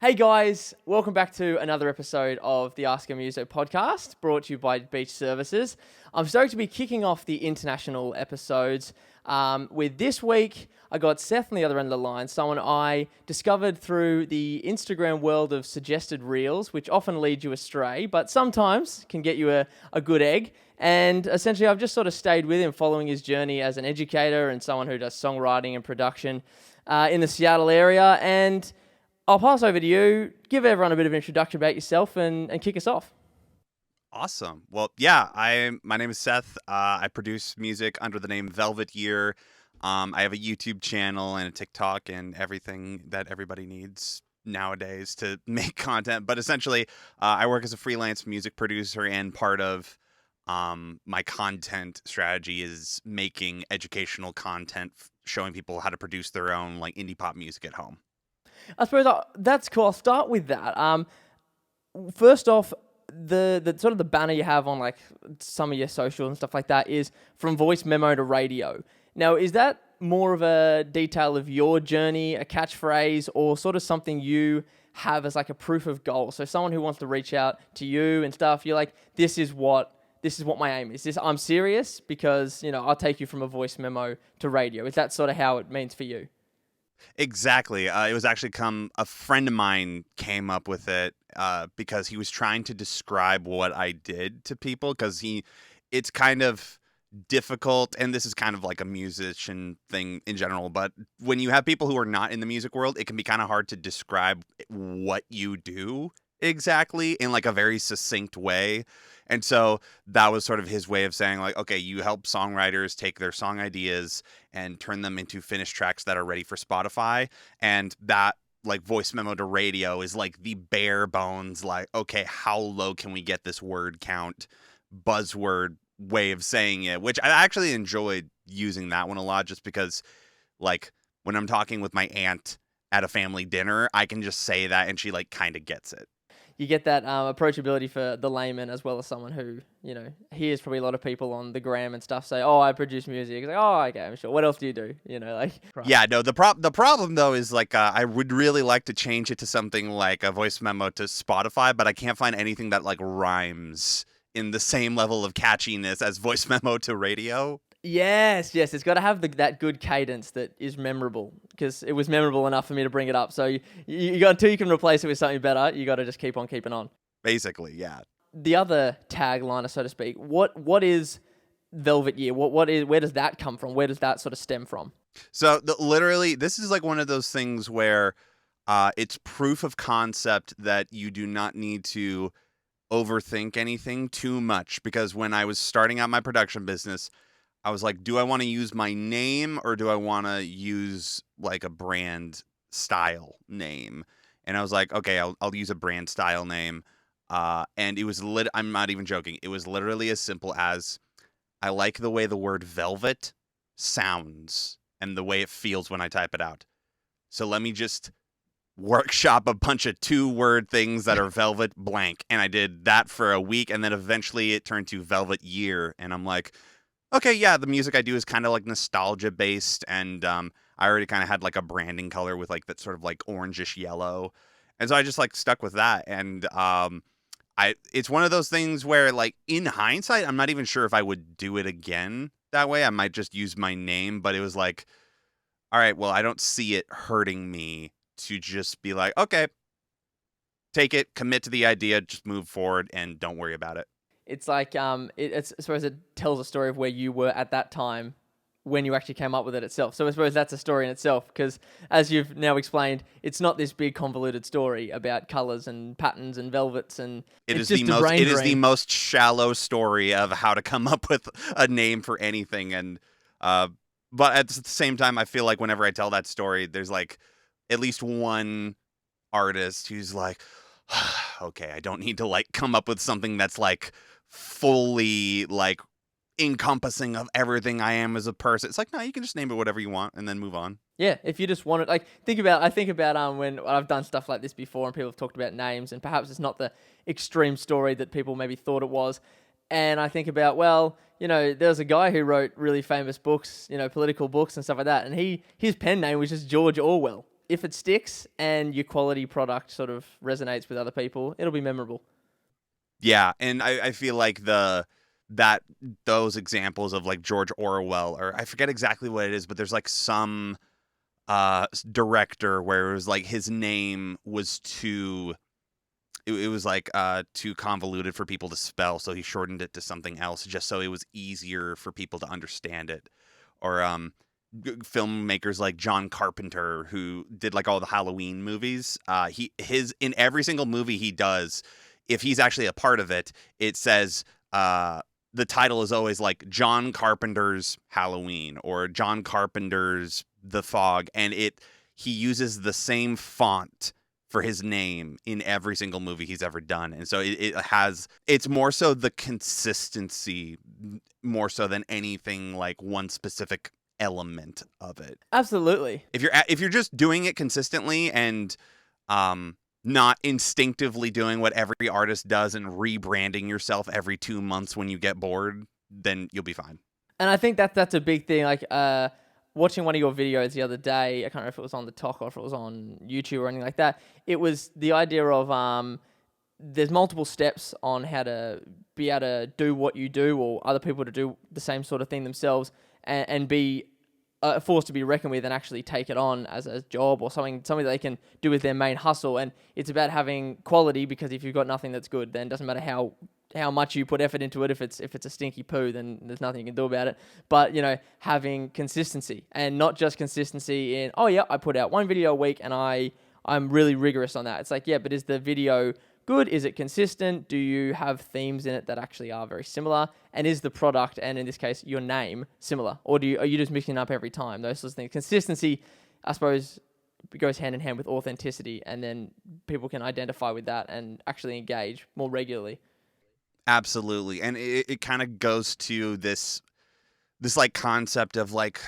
Hey guys, welcome back to another episode of the Ask a Muso podcast, brought to you by Beach Services. I'm stoked to be kicking off the international episodes. With this week, I got Seth on the other end of the line, someone I discovered through the Instagram world of suggested reels, which often lead you astray, but sometimes can get you a good egg. And essentially, I've just sort of stayed with him following his journey as an educator and someone who does songwriting and production in the Seattle area. And I'll pass over to you, give everyone a bit of an introduction about yourself and kick us off. Awesome. Well, yeah, my name is Seth. I produce music under the name Velvet Year. I have a YouTube channel and a TikTok and everything that everybody needs nowadays to make content. But essentially, I work as a freelance music producer, and part of my content strategy is making educational content, showing people how to produce their own like indie pop music at home. I suppose that's cool. I'll start with that. First off, the sort of the banner you have on like some of your social and stuff like that is from voice memo to radio. Now, is that more of a detail of your journey, a catchphrase, or sort of something you have as like a proof of goal? So someone who wants to reach out to you and stuff, you're like, this is what my aim is. I'm serious because, I'll take you from a voice memo to radio. Is that sort of how it means for you? Exactly. It was actually a friend of mine came up with it because he was trying to describe what I did to people, because it's kind of difficult, and this is kind of like a musician thing in general, but when you have people who are not in the music world, it can be kind of hard to describe what you do exactly in like a very succinct way. And so that was sort of his way of saying like, okay, you help songwriters take their song ideas and turn them into finished tracks that are ready for Spotify. And that like voice memo to radio is like the bare bones, like, okay, how low can we get this word count buzzword way of saying it, which I actually enjoyed using that one a lot, just because like when I'm talking with my aunt at a family dinner, I can just say that and she like kind of gets it. You get that approachability for the layman as well as someone who, hears probably a lot of people on the gram and stuff say, oh, I produce music. It's like, oh, okay, I'm sure. What else do you do? Right. Yeah, no, the problem though is like I would really like to change it to something like a voice memo to Spotify, but I can't find anything that like rhymes in the same level of catchiness as voice memo to radio. Yes, it's got to have that good cadence that is memorable, because it was memorable enough for me to bring it up. So you got, until you can replace it with something better, you got to just keep on keeping on. Basically, yeah. The other tagline, so to speak, what is Velvet Year? Where does that come from? Where does that sort of stem from? So literally, this is like one of those things where it's proof of concept that you do not need to overthink anything too much, because when I was starting out my production business, I was like, do I want to use my name or do I want to use like a brand style name? And I was like, okay, I'll use a brand style name. And it was I'm not even joking. It was literally as simple as, I like the way the word velvet sounds and the way it feels when I type it out. So let me just workshop a bunch of 2-word things that are velvet blank. And I did that for a week, and then eventually it turned to Velvet Year. And I'm like, okay, yeah, the music I do is kind of like nostalgia based, and I already kind of had like a branding color with like that sort of like orangish yellow, and so I just like stuck with that. And it's one of those things where like in hindsight, I'm not even sure if I would do it again that way. I might just use my name, but it was like, all right, well, I don't see it hurting me to just be like, okay, take it, commit to the idea, just move forward, and don't worry about it. It's like, I suppose it tells a story of where you were at that time when you actually came up with it itself. So I suppose that's a story in itself, because as you've now explained, it's not this big convoluted story about colors and patterns and velvets, and it is the most shallow story of how to come up with a name for anything. And but at the same time, I feel like whenever I tell that story, there's like at least one artist who's like, okay, I don't need to like come up with something that's like fully like encompassing of everything I am as a person. It's like, no, you can just name it whatever you want and then move on. Yeah, if you just want it, like I think about when I've done stuff like this before and people have talked about names, and perhaps it's not the extreme story that people maybe thought it was. And I think about, well, there's a guy who wrote really famous books, political books and stuff like that, and his pen name was just George Orwell, if it sticks and your quality product sort of resonates with other people, it'll be memorable. Yeah, and I feel like those examples of like George Orwell, or I forget exactly what it is, but there's like some director where it was like his name was it was like too convoluted for people to spell, so he shortened it to something else just so it was easier for people to understand it. Or filmmakers like John Carpenter, who did like all the Halloween movies. In every single movie he does, if he's actually a part of it, it says the title is always like John Carpenter's Halloween or John Carpenter's The Fog, and he uses the same font for his name in every single movie he's ever done. And so it's more so the consistency more so than anything like one specific element of it. Absolutely. If you're just doing it consistently and not instinctively doing what every artist does and rebranding yourself every 2 months when you get bored, then you'll be fine. And I think that's a big thing. Like watching one of your videos the other day, I can't remember if it was on the Talk or if it was on YouTube or anything like that. It was the idea of there's multiple steps on how to be able to do what you do or other people to do the same sort of thing themselves and be a force to be reckoned with and actually take it on as a job or something that they can do with their main hustle. And it's about having quality, because if you've got nothing that's good, then it doesn't matter how much you put effort into it. If it's a stinky poo, then there's nothing you can do about it. But, having consistency, and not just consistency in, oh yeah, I put out one video a week and I'm really rigorous on that. It's like, yeah, but is the video good? Is it consistent? Do you have themes in it that actually are very similar? And is the product, and in this case, your name, similar? Or are you just mixing it up every time? Those sorts of things. Consistency, I suppose, goes hand in hand with authenticity, and then people can identify with that and actually engage more regularly. Absolutely. And it kind of goes to this like concept of like,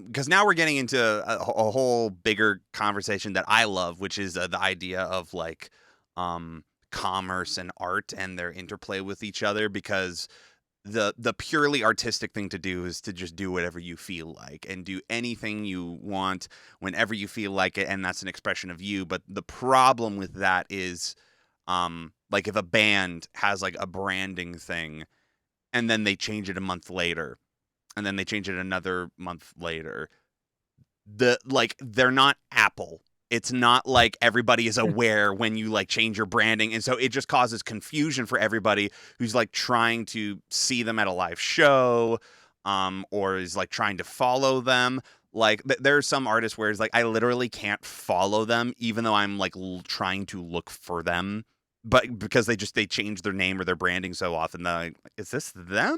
because now we're getting into a whole bigger conversation that I love, which is the idea of like commerce and art and their interplay with each other, because the purely artistic thing to do is to just do whatever you feel like and do anything you want whenever you feel like it, and that's an expression of you. But the problem with that is like if a band has like a branding thing and then they change it a month later and then they change it another month later, they're not Apple. It's not like everybody is aware when you like change your branding. And so it just causes confusion for everybody who's like trying to see them at a live show, or is like trying to follow them. Like there are some artists where it's like I literally can't follow them even though I'm like trying to look for them, but because they change their name or their branding so often that like, is this them?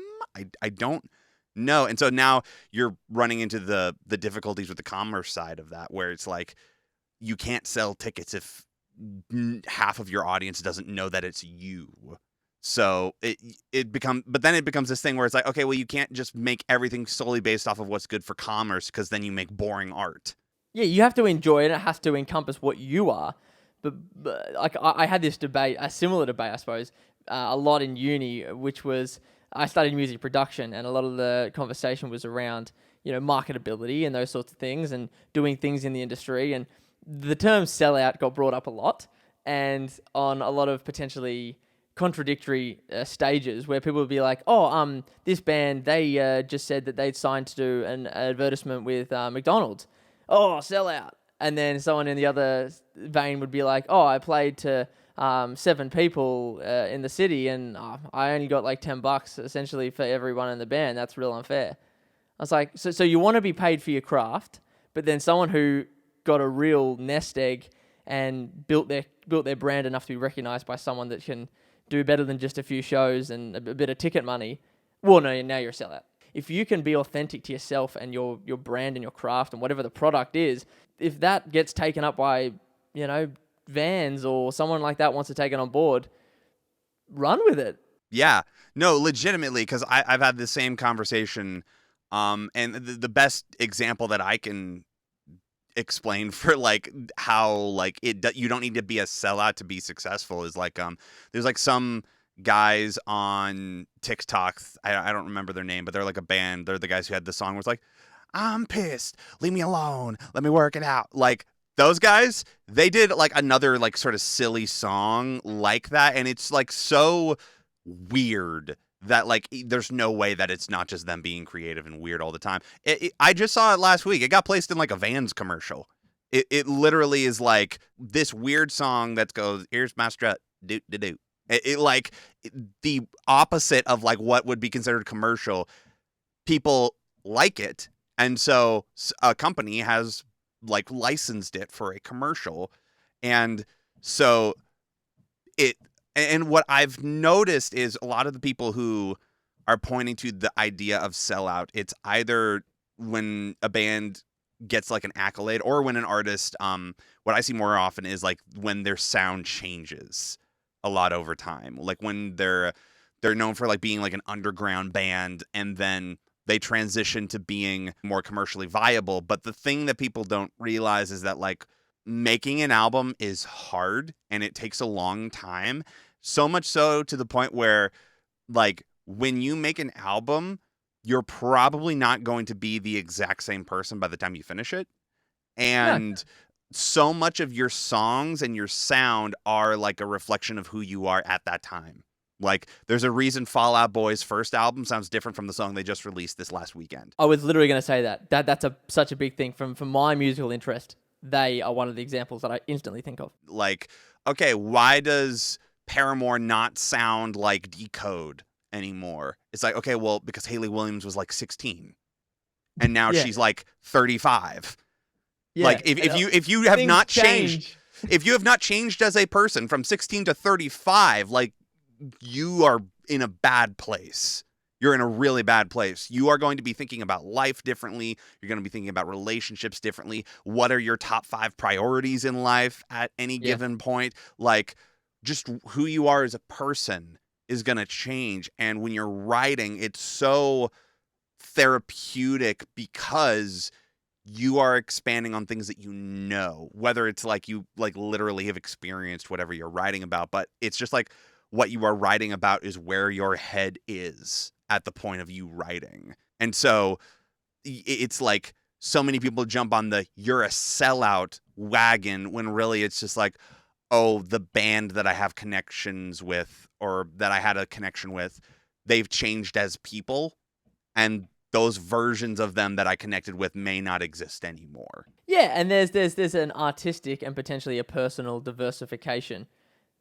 I don't know. And so now you're running into the difficulties with the commerce side of that, where it's like you can't sell tickets if half of your audience doesn't know that it's you. So it becomes this thing where it's like, okay, well, you can't just make everything solely based off of what's good for commerce, because then you make boring art. Yeah, you have to enjoy it. It has to encompass what you are. But like I had this debate, a similar debate, I suppose, a lot in uni, which was I studied music production, and a lot of the conversation was around marketability and those sorts of things, and doing things in the industry. And the term sellout got brought up a lot, and on a lot of potentially contradictory stages where people would be like, oh, this band, they just said that they'd signed to do an advertisement with McDonald's. Oh, sellout. And then someone in the other vein would be like, oh, I played to 7 people in the city, and I only got like $10 essentially for everyone in the band. That's real unfair. I was like, so you want to be paid for your craft, but then someone who got a real nest egg and built their brand enough to be recognized by someone that can do better than just a few shows and a bit of ticket money, well, no, now you're a sellout. If you can be authentic to yourself and your brand and your craft and whatever the product is, if that gets taken up by, Vans or someone like that wants to take it on board, run with it. Yeah, no, legitimately, because I've had the same conversation, and the best example that I can explain for like how like you don't need to be a sellout to be successful is like there's like some guys on TikTok, I don't remember their name, but they're like a band. They're the guys who had the song where it's like, I'm pissed, leave me alone, let me work it out. Like those guys, they did like another like sort of silly song like that, and it's like so weird that like there's no way that it's not just them being creative and weird all the time. I just saw it last week. It got placed in like a Vans commercial. It literally is like this weird song that goes, here's my strut, do do do. Like the opposite of like what would be considered commercial. People like it, and so a company has like licensed it for a commercial, and so it. And what I've noticed is a lot of the people who are pointing to the idea of sellout, it's either when a band gets like an accolade or when an artist, what I see more often is like when their sound changes a lot over time. Like when they're known for like being like an underground band and then they transition to being more commercially viable. But the thing that people don't realize is that like making an album is hard and it takes a long time. So much so to the point where like when you make an album, you're probably not going to be the exact same person by the time you finish it. No. And so much of your songs and your sound are like a reflection of who you are at that time. Like there's a reason Fall Out Boy's first album sounds different from the song they just released this last weekend. I was literally going to say that's such a big thing from my musical interest. They are one of the examples that I instantly think of. Like, okay, why does Paramore not sound like Decode anymore? It's like, okay, well, because Hayley Williams was like 16 and now Yeah. she's like 35. Yeah. Like if you have not changed, change. if you have not changed as a person from 16 to 35, like you are in a bad place. You're in a really bad place. You are going to be thinking about life differently. You're going to be thinking about relationships differently. What are your top 5 priorities in life at any given point? Like just who you are as a person is going to change. And when you're writing, it's so therapeutic because you are expanding on things that you know, whether it's like you like literally have experienced whatever you're writing about, but it's just like what you are writing about is where your head is at the point of you writing. And so it's like so many people jump on the you're a sellout wagon when really it's just like, oh, the band that I have connections with or that I had a connection with, they've changed as people and those versions of them that I connected with may not exist anymore. Yeah, and there's an artistic and potentially a personal diversification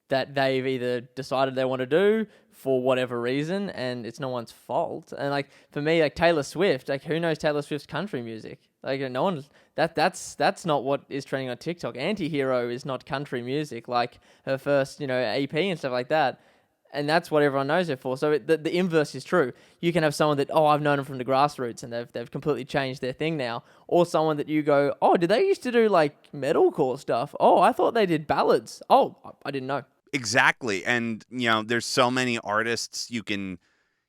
that they've either decided they want to do for whatever reason, and it's no one's fault. And like for me, like Taylor Swift, like who knows Taylor Swift's country music? Like no one. That's not what is trending on TikTok. Anti-Hero is not country music. Like her first, EP and stuff like that. And that's what everyone knows her for. So the inverse is true. You can have someone that, I've known them from the grassroots and they've completely changed their thing now. Or someone that you go, did they used to do like metalcore stuff? Oh, I thought they did ballads. Oh, I didn't know. Exactly. And, there's so many artists you can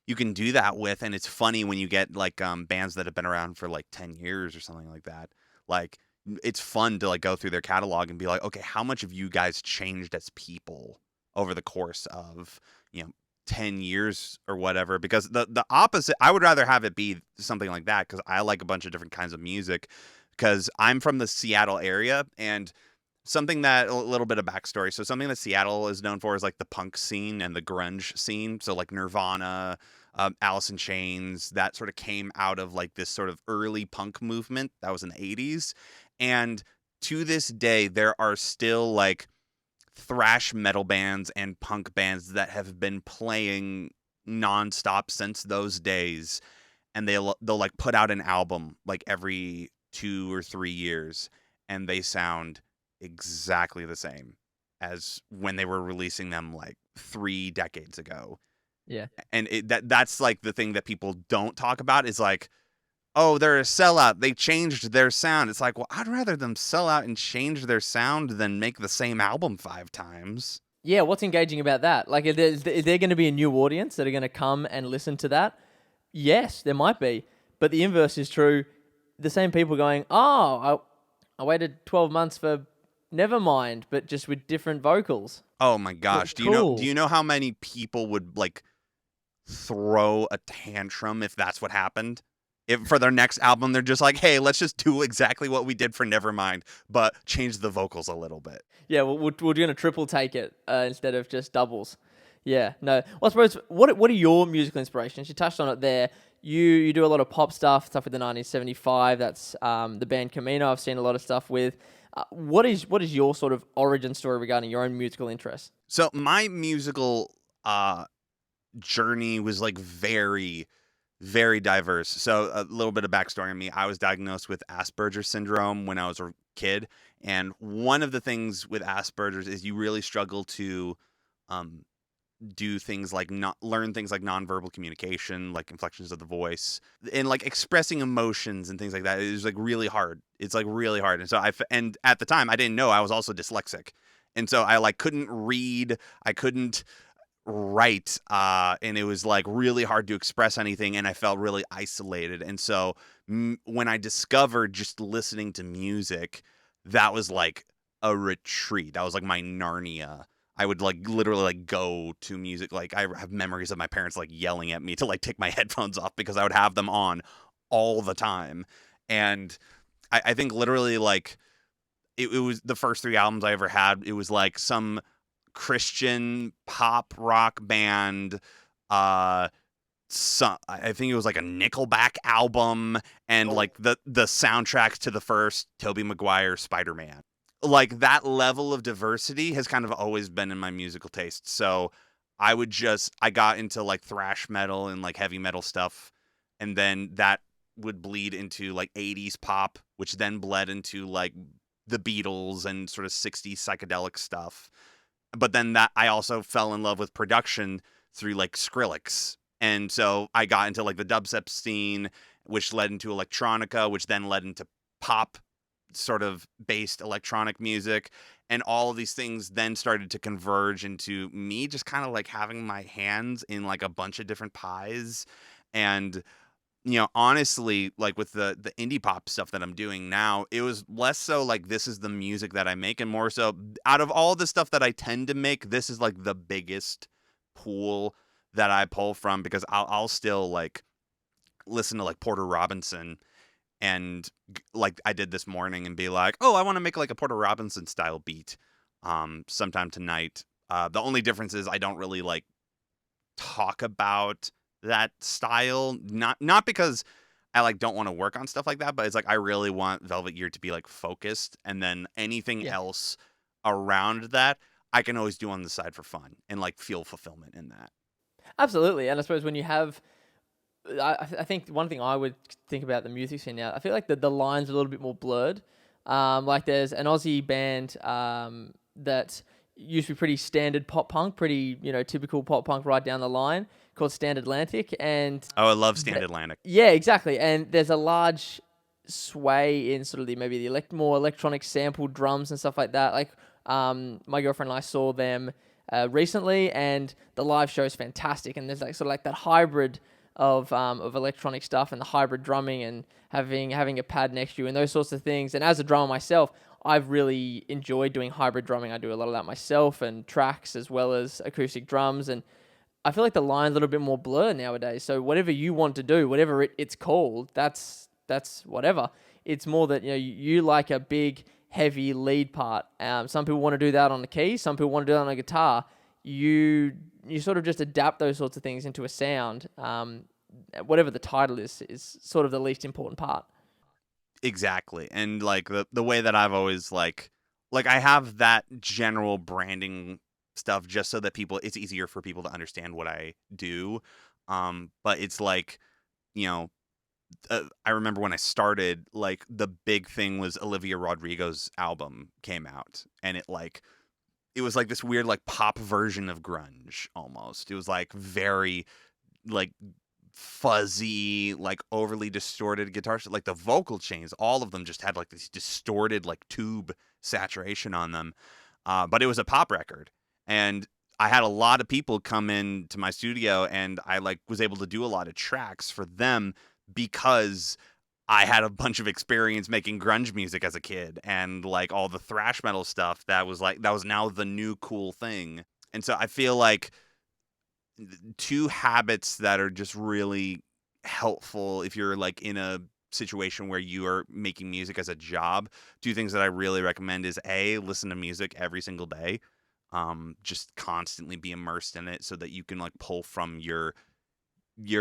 do that with. And it's funny when you get like bands that have been around for like 10 years or something like that. Like it's fun to like go through their catalog and be like, okay, how much have you guys changed as people over the course of 10 years or whatever? Because the opposite, I would rather have it be something like that because I like a bunch of different kinds of music because I'm from the Seattle area. And something that a little bit of backstory, so something that Seattle is known for is like the punk scene and the grunge scene, so like Nirvana, Alice in Chains, that sort of came out of like this sort of early punk movement that was in the 80s. And to this day there are still like thrash metal bands and punk bands that have been playing nonstop since those days, and they'll like put out an album like every 2 or 3 years, and they sound exactly the same as when they were releasing them like 3 decades ago. Yeah. And that's like the thing that people don't talk about is like, oh, they're a sellout. They changed their sound. It's like, well, I'd rather them sell out and change their sound than make the same album 5 times. Yeah, what's engaging about that? Like, is there going to be a new audience that are going to come and listen to that? Yes, there might be. But the inverse is true. The same people going, I waited 12 months for Nevermind, but just with different vocals. Oh my gosh. Cool. Do you know how many people would like throw a tantrum if that's what happened? for their next album, they're just like, hey, let's just do exactly what we did for Nevermind, but change the vocals a little bit. Yeah, we're going to triple take it instead of just doubles. Yeah, no. Well, I suppose, what are your musical inspirations? You touched on it there. You do a lot of pop stuff with the 1975. That's the band Camino. I've seen a lot of stuff with. What is your sort of origin story regarding your own musical interests? So my musical journey was like very, very diverse. So a little bit of backstory on me. I was diagnosed with Asperger's syndrome when I was a kid. And one of the things with Asperger's is you really struggle to do things like not learn things like nonverbal communication, like inflections of the voice, and like expressing emotions and things like that. It was like really hard. It's like really hard. And so and at the time I didn't know I was also dyslexic. And so I like couldn't read, I couldn't write, and it was like really hard to express anything, and I felt really isolated. And so when I discovered just listening to music, that was like a retreat. That was like my Narnia. I would like literally like go to music. Like I have memories of my parents like yelling at me to like take my headphones off because I would have them on all the time. And I think literally like it was the first 3 albums I ever had. It was like some Christian pop rock band. I think it was like a Nickelback album, and like the soundtracks to the first Tobey Maguire Spider-Man. Like that level of diversity has kind of always been in my musical taste. So I got into like thrash metal and like heavy metal stuff, and then that would bleed into like 80s pop, which then bled into like the Beatles and sort of 60s psychedelic stuff. But then that I also fell in love with production through like Skrillex. And so I got into like the dubstep scene, which led into electronica, which then led into pop sort of based electronic music. And all of these things then started to converge into me just kind of like having my hands in like a bunch of different pies. And honestly, like with the indie pop stuff that I'm doing now, it was less so like this is the music that I make, and more so out of all the stuff that I tend to make, this is like the biggest pool that I pull from, because I'll still like listen to like Porter Robinson, and like I did this morning, and be like, oh, I want to make like a Porter Robinson style beat sometime tonight. The only difference is I don't really like talk about that style, not because I like don't want to work on stuff like that, but it's like I really want Velvet Year to be like focused, and then anything else around that I can always do on the side for fun and like feel fulfillment in that. Absolutely. And I suppose when you have, I think one thing I would think about the music scene now, I feel like the lines are a little bit more blurred. Like there's an Aussie band that used to be pretty standard pop punk, pretty typical pop punk right down the line, called Stand Atlantic. And I love Stand Atlantic. Yeah, exactly. And there's a large sway in sort of maybe the more electronic sampled drums and stuff like that. Like my girlfriend and I saw them recently, and the live show is fantastic. And there's like sort of like that hybrid of electronic stuff, and the hybrid drumming, and having a pad next to you, and those sorts of things. And as a drummer myself, I've really enjoyed doing hybrid drumming. I do a lot of that myself, and tracks as well as acoustic drums. And I feel like the line's a little bit more blurred nowadays. So whatever you want to do, whatever it's called, that's whatever. It's more that you like a big, heavy lead part. Some people want to do that on the keys. Some people want to do that on a guitar. You sort of just adapt those sorts of things into a sound. Whatever the title is sort of the least important part. Exactly. And like the way that I've always like I have that general branding stuff just so that it's easier for people to understand what I do. But it's like, I remember when I started, like the big thing was Olivia Rodrigo's album came out, and it was like this weird like pop version of grunge almost. It was like very like fuzzy, like overly distorted guitar, like the vocal chains, all of them just had like this distorted like tube saturation on them. But it was a pop record, and I had a lot of people come in to my studio, and I like was able to do a lot of tracks for them because I had a bunch of experience making grunge music as a kid, and like all the thrash metal stuff that was now the new cool thing. And so I feel like 2 habits that are just really helpful if you're like in a situation where you are making music as a job. Two things that I really recommend is listen to music every single day. Just constantly be immersed in it so that you can like pull from your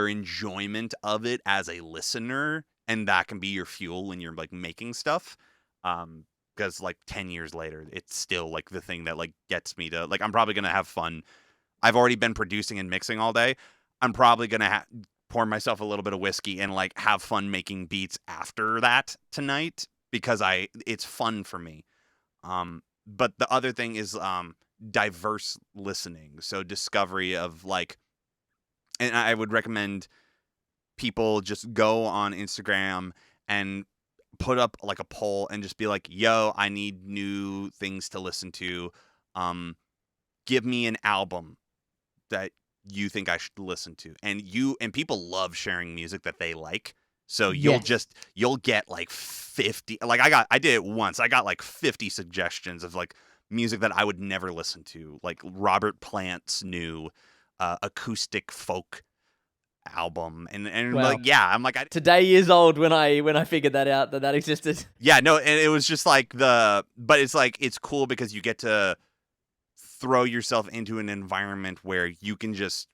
enjoyment of it as a listener, and that can be your fuel when you're like making stuff. Because like 10 years later, it's still like the thing that like gets me to like, I'm probably gonna have fun. I've already been producing and mixing all day. I'm probably gonna pour myself a little bit of whiskey and like have fun making beats after that tonight because it's fun for me. But the other thing is diverse listening. So discovery of like, and I would recommend people just go on Instagram and put up like a poll and just be like, yo, I need new things to listen to. Give me an album that you think I should listen to. And people love sharing music that they like. So Yes. you'll get like 50, like I did it once. I got like 50 suggestions of like music that I would never listen to, like Robert Plant's new acoustic folk album. And like, Wow. yeah, I'm like, Today years old when I figured that out that existed. yeah, no, and it was just like but it's like, it's cool because you get to throw yourself into an environment where you can just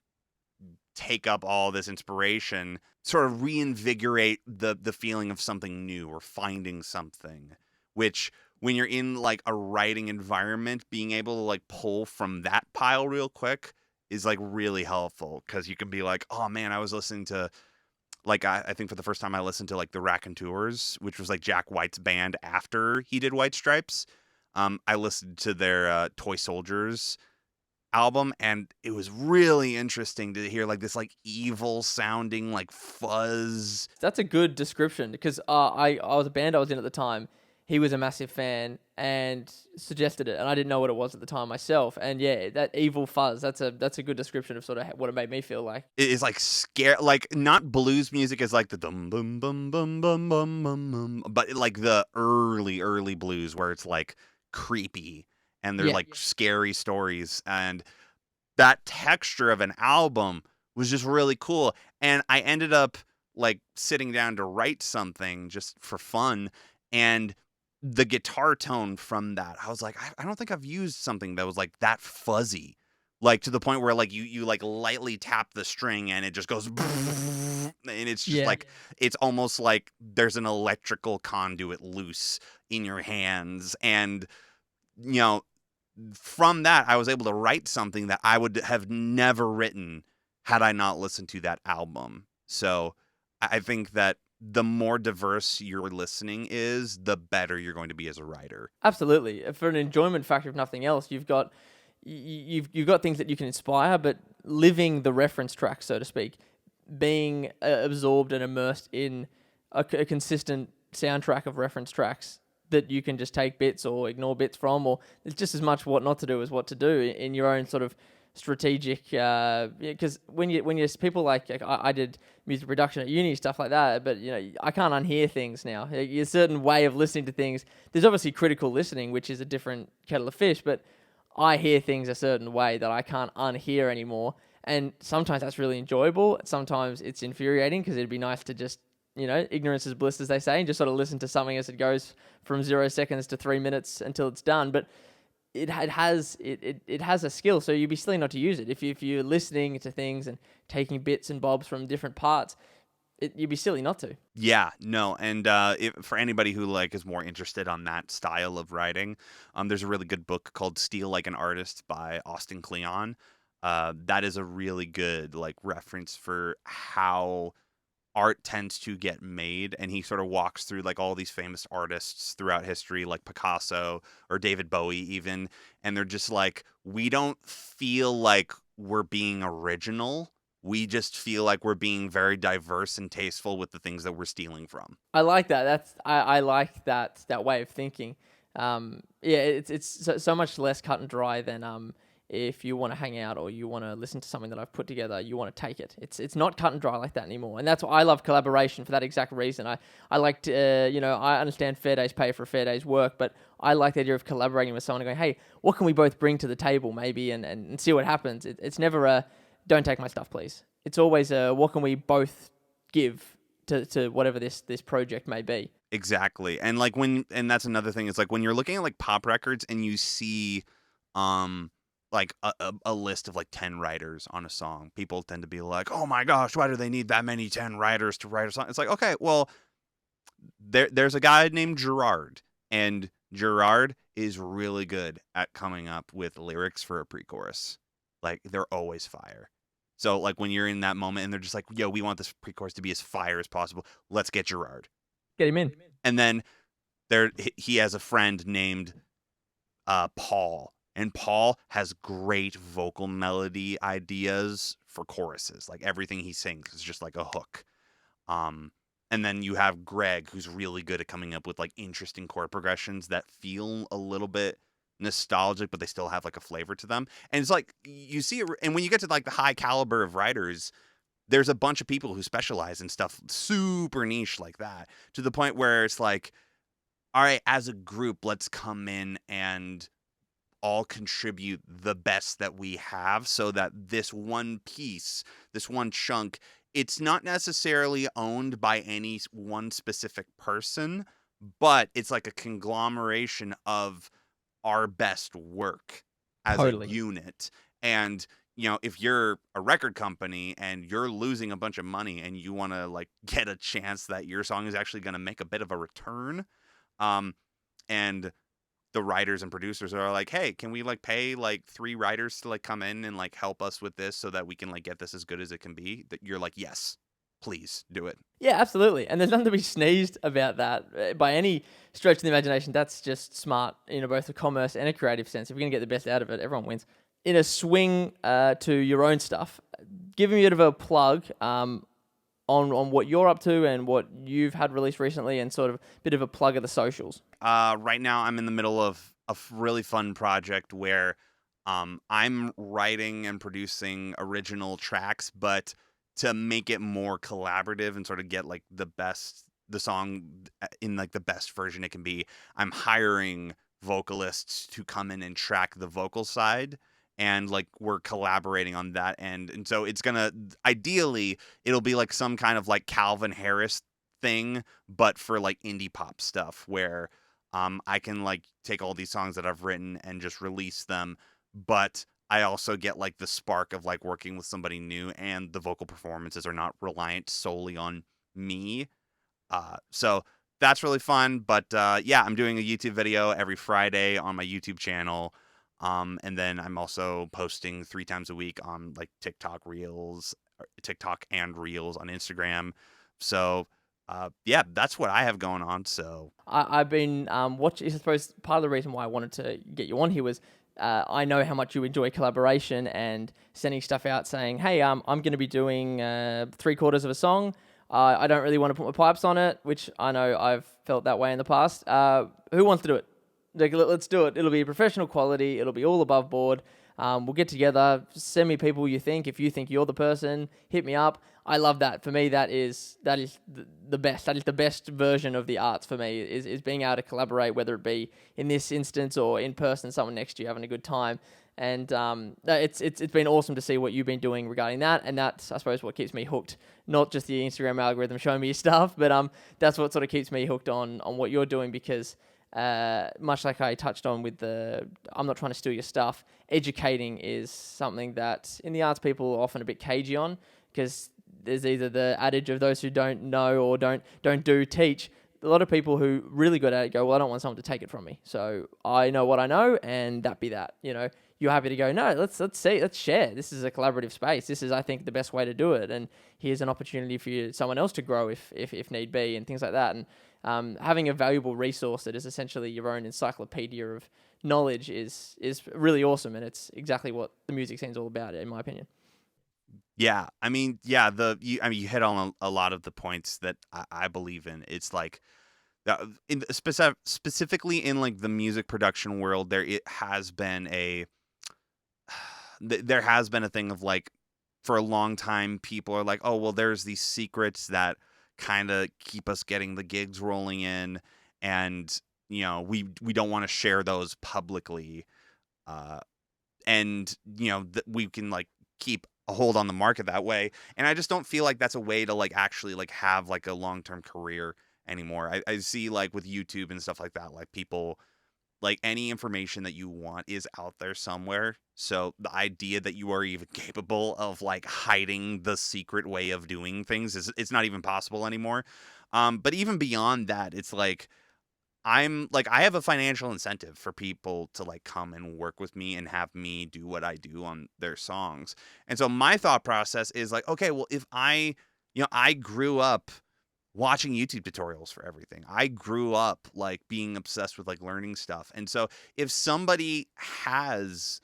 take up all this inspiration, sort of reinvigorate the feeling of something new or finding something, which when you're in like a writing environment, being able to like pull from that pile real quick is like really helpful, because you can be like, oh man, I was listening to like, I think for the first time I listened to like the Raconteurs, which was like Jack White's band after he did White Stripes. I listened to their Toy Soldiers album, and it was really interesting to hear like this like evil sounding like fuzz. That's a good description because I was a band I was in at the time. He was a massive fan and suggested it, and I didn't know what it was at the time myself. And yeah, that evil fuzz. That's a good description of sort of what it made me feel like. It is like scare, like not blues music is like the dum bum bum bum bum bum bum bum, but like the early blues where it's like creepy and they're Yeah. like scary stories, and that texture of an album was just really cool. And I ended up like sitting down to write something just for fun, and the guitar tone from that, I was like, I don't think I've used something that was like that fuzzy, like to the point where like you like lightly tap the string and it just goes and it's just Yeah. like, it's almost like there's an electrical conduit loose in your hands. And you know, from that, I was able to write something that I would have never written had I not listened to that album. So I think that the more diverse your listening is, the better you're going to be as a writer. Absolutely. For an enjoyment factor, if nothing else, you've got you've got things that you can inspire, but living the reference track, so to speak, being absorbed and immersed in a consistent soundtrack of reference tracks that you can just take bits or ignore bits from, or it's just as much what not to do as what to do in your own sort of strategic. Because when you people like I did music production at uni, stuff like that, but I can't unhear things now. A certain way of listening to things. There's obviously critical listening, which is a different kettle of fish, but I hear things a certain way that I can't unhear anymore. And sometimes that's really enjoyable. Sometimes it's infuriating because it'd be nice to just, ignorance is bliss, as they say, and just sort of listen to something as it goes from 0 seconds to 3 minutes until it's done. But it has a skill, so you'd be silly not to use it. If you're listening to things and taking bits and bobs from different parts, you'd be silly not to. Yeah, no, and for anybody who like is more interested on that style of writing, there's a really good book called "Steal Like an Artist" by Austin Kleon. That is a really good like reference for how art tends to get made, and he sort of walks through like all these famous artists throughout history, like Picasso or David Bowie even, and they're just like, we don't feel like we're being original, we just feel like we're being very diverse and tasteful with the things that we're stealing from. I like that. I like that way of thinking. Yeah, it's so much less cut and dry than if you want to hang out or you want to listen to something that I've put together, you want to take it. It's not cut and dry like that anymore, and that's why I love collaboration for that exact reason. I like to I understand fair days pay for a fair day's work, but I like the idea of collaborating with someone and going, hey, what can we both bring to the table maybe, and see what happens. It's never a don't take my stuff please. It's always a what can we both give to whatever this project may be. Exactly. And like and that's another thing. It's like when you're looking at like pop records and you see like a list of like 10 writers on a song, people tend to be like, oh my gosh, why do they need that many 10 writers to write a song? It's like, okay, well, there's a guy named Gerard, and Gerard is really good at coming up with lyrics for a pre-chorus. Like, they're always fire. So like when you're in that moment and they're just like, yo, we want this pre-chorus to be as fire as possible, let's get Gerard. Get him in. And then he has a friend named Paul, and Paul has great vocal melody ideas for choruses. Like everything he sings is just like a hook. And then you have Greg, who's really good at coming up with like interesting chord progressions that feel a little bit nostalgic, but they still have like a flavor to them. And it's like you see it, and when you get to like the high caliber of writers, there's a bunch of people who specialize in stuff super niche like that, to the point where it's like, all right, as a group, let's come in and all contribute the best that we have, so that this one piece, this one chunk, it's not necessarily owned by any one specific person, but it's like a conglomeration of our best work as Totally. a unit. And you know, if you're a record company and you're losing a bunch of money and you want to like get a chance that your song is actually going to make a bit of a return, and the writers and producers are like, hey, can we like pay like 3 writers to like come in and like help us with this so that we can like get this as good as it can be? That you're like, yes, please do it. Yeah, absolutely. And there's nothing to be sneezed about that by any stretch of the imagination. That's just smart in both a commerce and a creative sense. If you're going to get the best out of it, everyone wins. In a swing to your own stuff, give me a bit of a plug on what you're up to and what you've had released recently, and sort of a bit of a plug of the socials. Right now I'm in the middle of a really fun project where I'm writing and producing original tracks, but to make it more collaborative and sort of get like the song in like the best version it can be, I'm hiring vocalists to come in and track the vocal side, and like we're collaborating on that end. And so it's gonna, ideally it'll be like some kind of like Calvin Harris thing, but for like indie pop stuff, where I can like take all these songs that I've written and just release them, but I also get like the spark of like working with somebody new, and the vocal performances are not reliant solely on me. So that's really fun. But yeah, I'm doing a YouTube video every Friday on my YouTube channel. And then I'm also posting 3 times a week on like TikTok and Reels on Instagram. So yeah, that's what I have going on. So I've been watching. I suppose part of the reason why I wanted to get you on here was I know how much you enjoy collaboration and sending stuff out saying, hey, I'm going to be doing 3/4 of a song. I don't really want to put my pipes on it, which I know I've felt that way in the past. Who wants to do it? Like, let's do it. It'll be professional quality. It'll be all above board. We'll get together. Send me people you think. If you think you're the person, hit me up. I love that. For me, that is the best. That is the best version of the arts for me, is being able to collaborate, whether it be in this instance or in person, someone next to you having a good time. And it's been awesome to see what you've been doing regarding that. And that's, I suppose, what keeps me hooked. Not just the Instagram algorithm showing me your stuff, but that's what sort of keeps me hooked on what you're doing, because much like I touched on with I'm not trying to steal your stuff, educating is something that in the arts people are often a bit cagey on, because there's either the adage of those who don't know or don't do teach. A lot of people who really good at it go, well, I don't want someone to take it from me. So I know what I know, and that be that. You're happy to go, no, let's share. This is a collaborative space. This is, I think, the best way to do it. And here's an opportunity for someone else to grow if need be, and things like that. And having a valuable resource that is essentially your own encyclopedia of knowledge is really awesome. And it's exactly what the music scene's all about, in my opinion. yeah, I mean, yeah, you hit on a lot of the points that I believe in. It's like, specifically in like the music production world, there has been a thing of like, for a long time, people are like, oh, well, there's these secrets that kind of keep us getting the gigs rolling in, and we don't want to share those publicly, and we can like keep a hold on the market that way. And I just don't feel like that's a way to like actually like have like a long-term career anymore. I see like with YouTube and stuff like that, like people like any information that you want is out there somewhere. So the idea that you are even capable of like hiding the secret way of doing things is it's not even possible anymore. But even beyond that, it's like I'm like I have a financial incentive for people to like come and work with me and have me do what I do on their songs. And so my thought process is like, okay, well if I grew up watching YouTube tutorials for everything. I grew up like being obsessed with like learning stuff. And so if somebody has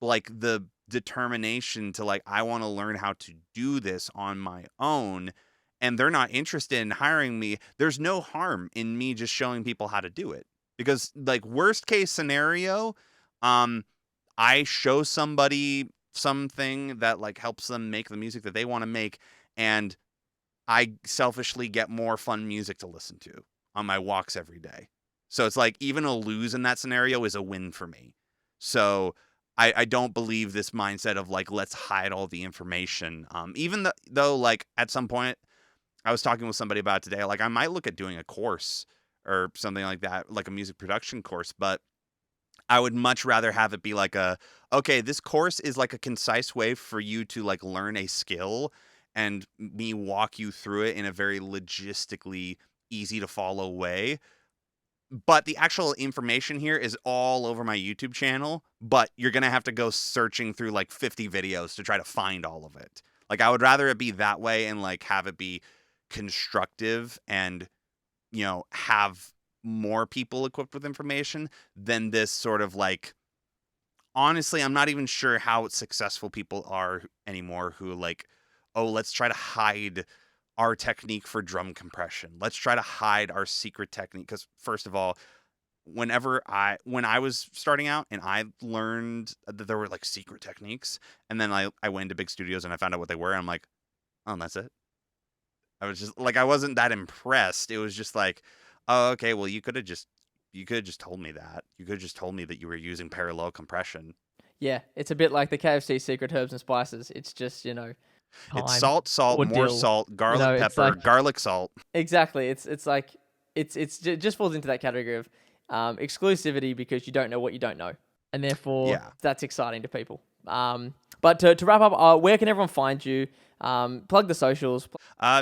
like the determination to like I want to learn how to do this on my own and they're not interested in hiring me, there's no harm in me just showing people how to do it. Because like worst case scenario, um I show somebody something that like helps them make the music that they want to make, and I selfishly get more fun music to listen to on my walks every day. So it's like even a lose in that scenario is a win for me. So I don't believe this mindset of like, let's hide all the information. Though like at some point I was talking with somebody about it today, like I might look at doing a course or something like that, like a music production course, but I would much rather have it be like okay, this course is like a concise way for you to like learn a skill and me walk you through it in a very logistically easy to follow way. But the actual information here is all over my YouTube channel, but you're going to have to go searching through like 50 videos to try to find all of it. Like I would rather it be that way and like have it be constructive and have more people equipped with information than this sort of like, honestly, I'm not even sure how successful people are anymore who like, oh, let's try to hide our technique for drum compression. Let's try to hide our secret technique. Because first of all, when I was starting out and I learned that there were like secret techniques, and then I went to big studios and I found out what they were, and I'm like, oh, and that's it. I was just like, I wasn't that impressed. It was just like, oh, okay, well, you could have just told me that. You could have just told me that you were using parallel compression. Yeah, it's a bit like the KFC secret herbs and spices. It's just, It's time salt, or more dill. salt, garlic It's pepper, like garlic salt. exactly. It's like just falls into that category of exclusivity because you don't know what you don't know, and therefore Yeah. that's exciting to people. But to wrap up, where can everyone find you? Plug the socials.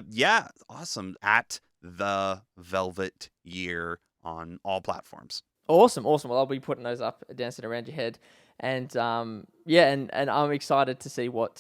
Yeah, awesome. At the Velvet Year on all platforms. Awesome. Well, I'll be putting those up, dancing around your head, and and I'm excited to see what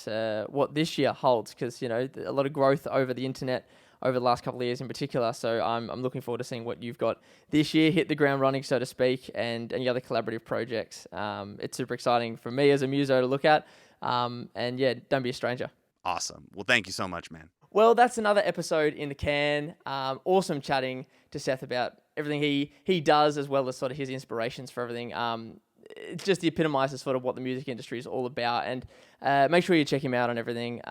this year holds because a lot of growth over the internet over the last couple of years in particular. So I'm looking forward to seeing what you've got this year, hit the ground running, so to speak, and any other collaborative projects. It's super exciting for me as a muso to look at, and yeah, don't be a stranger. Awesome. Well, thank you so much, man. Well, that's another episode in the can. Awesome chatting to Seth about everything he does, as well as sort of his inspirations for everything. It just epitomizes sort of what the music industry is all about. And make sure you check him out on everything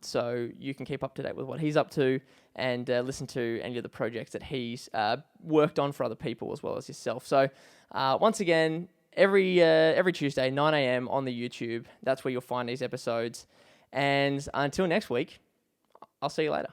so you can keep up to date with what he's up to and listen to any of the projects that he's worked on for other people as well as yourself. So once again, every Tuesday, 9 a.m. on the YouTube, that's where you'll find these episodes. And until next week, I'll see you later.